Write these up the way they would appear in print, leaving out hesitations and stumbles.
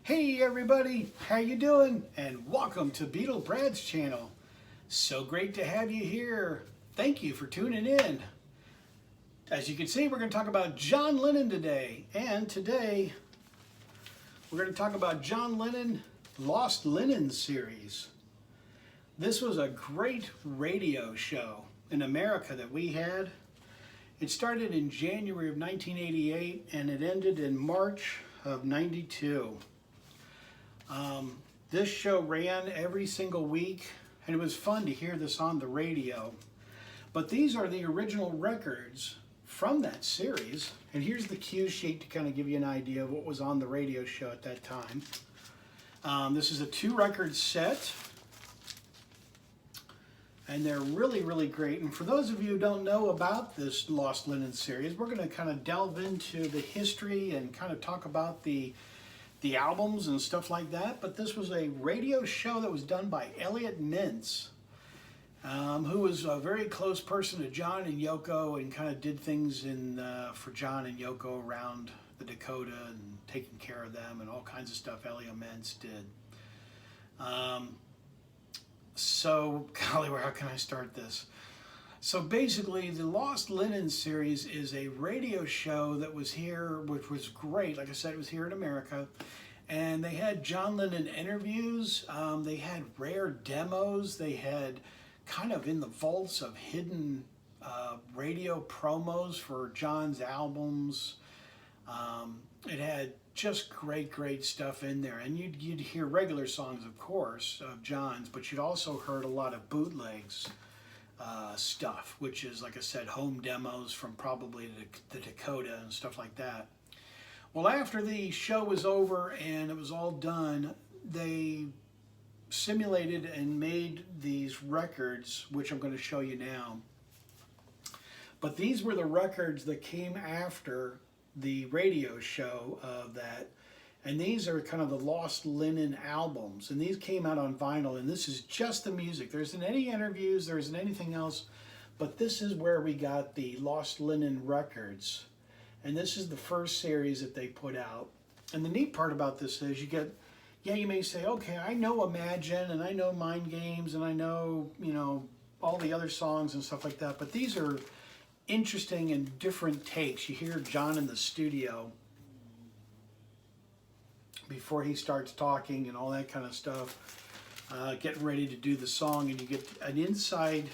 Hey everybody, how you doing? And welcome to Beatle Brad's channel. So great to have you here. Thank you for tuning in. As you can see, we're going to talk about John Lennon today. And today, we're going to talk about John Lennon Lost Lennon series. This was a great radio show in America that we had. It started in January of 1988 and it ended in March of 92. This show ran every single week, and it was fun to hear this on the radio. But these are the original records from that series, and here's the cue sheet to kind of give you an idea of what was on the radio show at that time. This is a 2-record set, and they're really, really great. And for those of you who don't know about this Lost Lennon series, we're going to kind of delve into the history and kind of talk about the albums and stuff like that. But this was a radio show that was done by Elliot Mintz, who was a very close person to John and Yoko, and kind of did things for John and Yoko around the Dakota and taking care of them and all kinds of stuff Elliot Mintz did. So, golly, how can I start this? So basically, the Lost Lennon series is a radio show that was here, which was great. Like I said, it was here in America. And they had John Lennon interviews. They had rare demos. They had kind of in the vaults of hidden radio promos for John's albums. It had just great stuff in there. And you'd hear regular songs, of course, of John's, but you'd also heard a lot of bootlegs. Stuff, which is, like I said, home demos from probably the Dakota and stuff like that. Well, after the show was over and it was all done, they simulated and made these records, which I'm going to show you now. But these were the records that came after the radio show of that. And these are kind of the Lost Lennon albums. And these came out on vinyl. And this is just the music. There isn't any interviews. There isn't anything else. But this is where we got the Lost Lennon records. And this is the first series that they put out. And the neat part about this is you get, you may say, okay, I know Imagine and I know Mind Games and I know, all the other songs and stuff like that. But these are interesting and different takes. You hear John in the studio before he starts talking and all that kind of stuff, getting ready to do the song, and you get an inside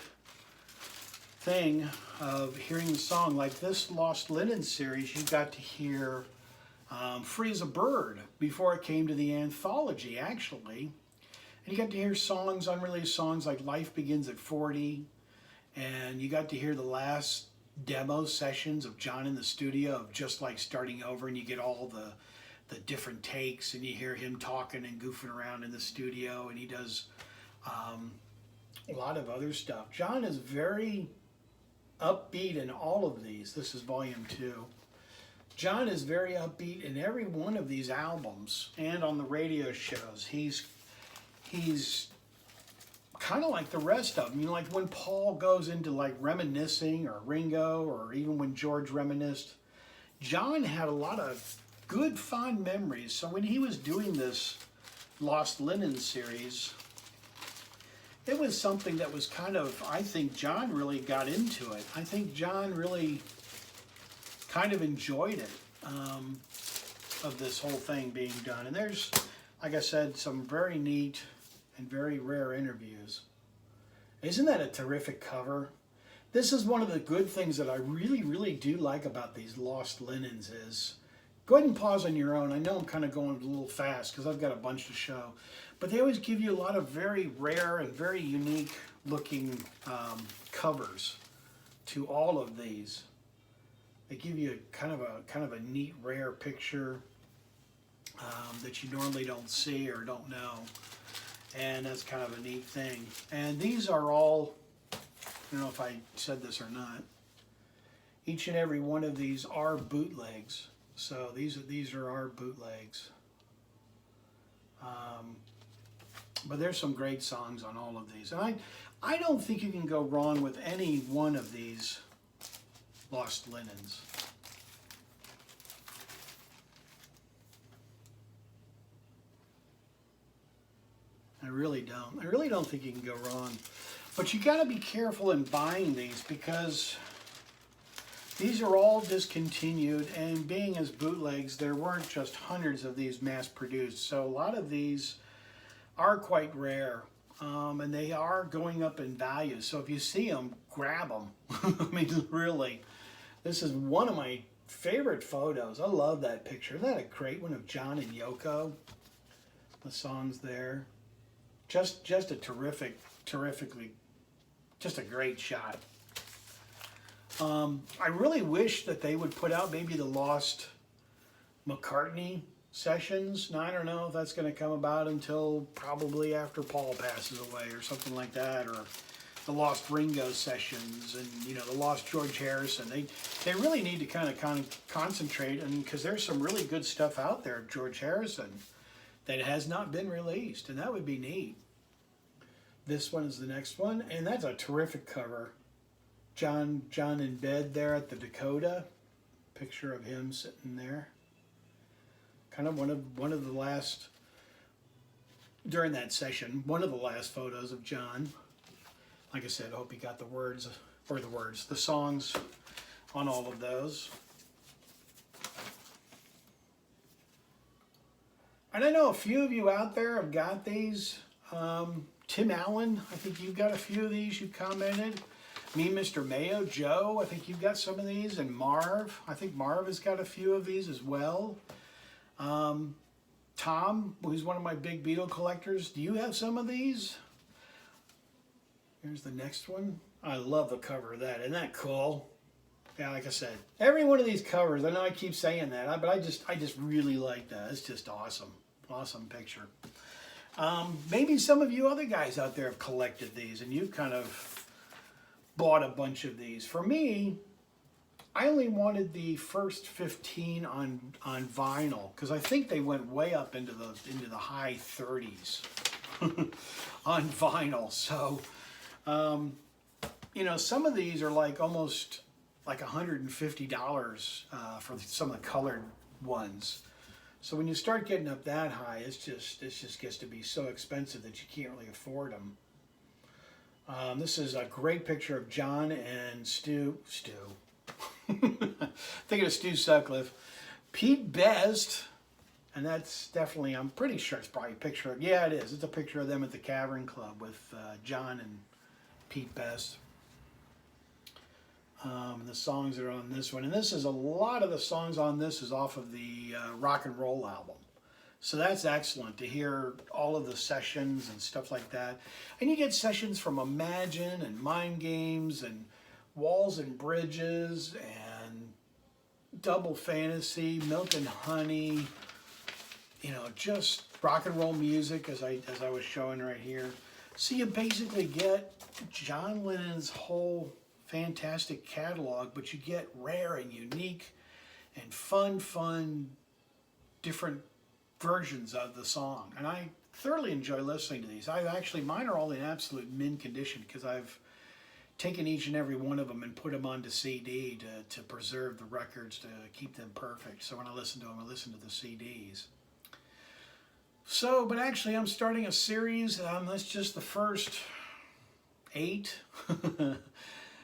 thing of hearing the song. Like this Lost Lennon series, you got to hear Free as a Bird before it came to the anthology, actually. And you got to hear songs, unreleased songs like Life Begins at 40, and you got to hear the last demo sessions of John in the studio of Just Like Starting Over, and you get all the different takes, and you hear him talking and goofing around in the studio, and he does a lot of other stuff. John is very upbeat in all of these. This is volume 2. John is very upbeat in every one of these albums and on the radio shows. He's kind of like the rest of them. Like when Paul goes into like reminiscing, or Ringo, or even when George reminisced, John had a lot of good, fond memories. So when he was doing this Lost Lennon series, it was something that was kind of, I think John really got into it. I think John really kind of enjoyed it, of this whole thing being done. And there's, like I said, some very neat and very rare interviews. Isn't that a terrific cover? This is one of the good things that I really do like about these Lost Lennons is, go ahead and pause on your own. I know I'm kind of going a little fast because I've got a bunch to show. But they always give you a lot of very rare and very unique looking covers to all of these. They give you kind of a neat, rare picture that you normally don't see or don't know. And that's kind of a neat thing. And these are all, I don't know if I said this or not, each and every one of these are bootlegs. So these are our bootlegs. But there's some great songs on all of these. And I don't think you can go wrong with any one of these Lost Lennons. I really don't. I really don't think you can go wrong. But you got to be careful in buying these because these are all discontinued, and being as bootlegs, there weren't just hundreds of these mass produced. So a lot of these are quite rare, and they are going up in value. So if you see them, grab them. I mean, really, this is one of my favorite photos. I love that picture. Isn't that a great one of John and Yoko? The songs there. Just a terrifically, just a great shot. I really wish that they would put out maybe the Lost McCartney sessions. Now, I don't know if that's going to come about until probably after Paul passes away or something like that, or the Lost Ringo sessions and, you know, the Lost George Harrison. They really need to kind of concentrate, and because there's some really good stuff out there of George Harrison that has not been released, and that would be neat. This one is the next one, and that's a terrific cover. John in bed there at the Dakota. Picture of him sitting there. Kind of one of the last, during that session, one of the last photos of John. Like I said, I hope you got the songs on all of those. And I know a few of you out there have got these. Tim Allen, I think you've got a few of these. You commented. Me, Mr. Mayo, Joe, I think you've got some of these. And Marv, I think Marv has got a few of these as well. Tom, who's one of my big Beatle collectors, do you have some of these? Here's the next one. I love the cover of that. Isn't that cool? Yeah, like I said, every one of these covers, I know I keep saying that, but I just really like that. It's just awesome. Awesome picture. Maybe some of you other guys out there have collected these and you've kind of bought a bunch of these. For me, I only wanted the first 15 on vinyl because I think they went way up into the high 30s on vinyl. So, you know, some of these are like almost like $150 for some of the colored ones. So when you start getting up that high, it just gets to be so expensive that you can't really afford them. This is a great picture of John and Stu. Thinking of Stu Sutcliffe. Pete Best, and that's definitely, I'm pretty sure it's probably a picture of, yeah, it is. It's a picture of them at the Cavern Club with John and Pete Best. The songs are on this one. And this is a lot of the songs on this is off of the rock and roll album. So that's excellent to hear all of the sessions and stuff like that. And you get sessions from Imagine and Mind Games and Walls and Bridges and Double Fantasy, Milk and Honey, you know, just rock and roll music as I was showing right here. So you basically get John Lennon's whole fantastic catalog, but you get rare and unique and fun, different versions of the song. And I thoroughly enjoy listening to these. Mine are all in absolute mint condition because I've taken each and every one of them and put them onto CD to preserve the records, to keep them perfect. So when I listen to them, I listen to the CDs. So, but actually I'm starting a series. That's just the first 8.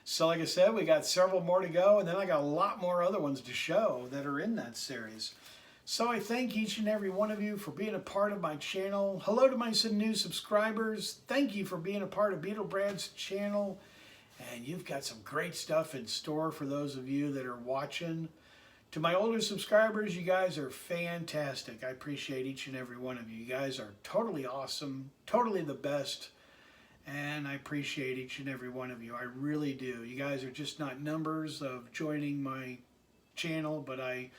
So like I said, we got several more to go, and then I got a lot more other ones to show that are in that series. So I thank each and every one of you for being a part of my channel. Hello to my new subscribers. Thank you for being a part of Beatle Brad's channel. And you've got some great stuff in store for those of you that are watching. To my older subscribers, you guys are fantastic. I appreciate each and every one of you. You guys are totally awesome, totally the best. And I appreciate each and every one of you. I really do. You guys are just not numbers of joining my channel, but I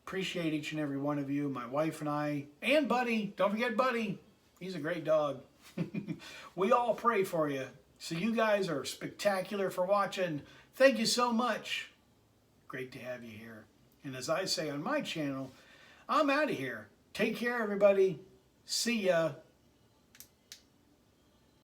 appreciate each and every one of you. My wife and I, and Buddy. Don't forget Buddy. He's a great dog. We all pray for you. So you guys are spectacular for watching. Thank you so much. Great to have you here. And as I say on my channel, I'm out of here. Take care, everybody. See ya.